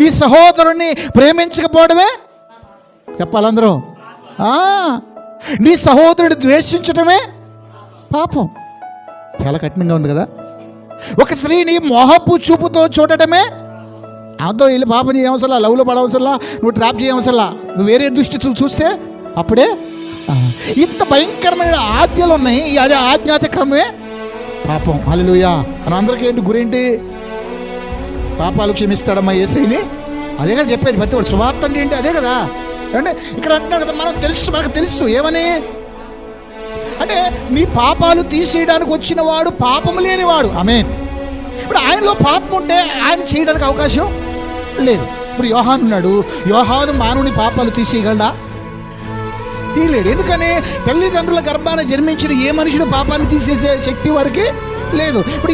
నీ సహోదరుణ్ణి ప్రేమించకపోవడమే చెప్పాలందరూ. నీ సహోదరుని ద్వేషించడమే పాపం. చాలా కఠినంగా ఉంది కదా. ఒక స్త్రీని మోహపు చూపుతో చూడటమే, అదో వీళ్ళు పాపం చేయవసలా, లవ్లో పడవసలా, నువ్వు ట్రాప్ చేయవసలా, నువ్వు వేరే దృష్టితో చూస్తే అప్పుడే. ఇంత భయంకరమైన ఆజ్ఞలు ఉన్నాయి. అదే ఆజ్ఞాతిక్రమమే పాపం. హల్లెలూయా. మనందరికీ ఏంటి గురేంటి? పాపాలు క్షమిస్తాడమ్మా యేసయ్యని. అదే కదా చెప్పేది ప్రతి వాడు. సువార్త అంటే ఏంటి? అదే కదా. అంటే ఇక్కడ అంటున్నారు కదా, మనకు తెలుసు ఏమని అంటే నీ పాపాలు తీసేయడానికి వచ్చిన వాడు పాపము లేనివాడు. ఆమేన్. ఇప్పుడు ఆయనలో పాపం ఉంటే ఆయన చేయడానికి అవకాశం లేదు. ఇప్పుడు యోహాను ఉన్నాడు. యోహాను మానవుని పాపాలు తీసేయగలడా? తీయలేడు. ఎందుకని? తల్లిదండ్రుల గర్భాన జన్మించిన ఏ మనుషుడు పాపాన్ని తీసేసే శక్తి వారికి లేదు. ఇప్పుడు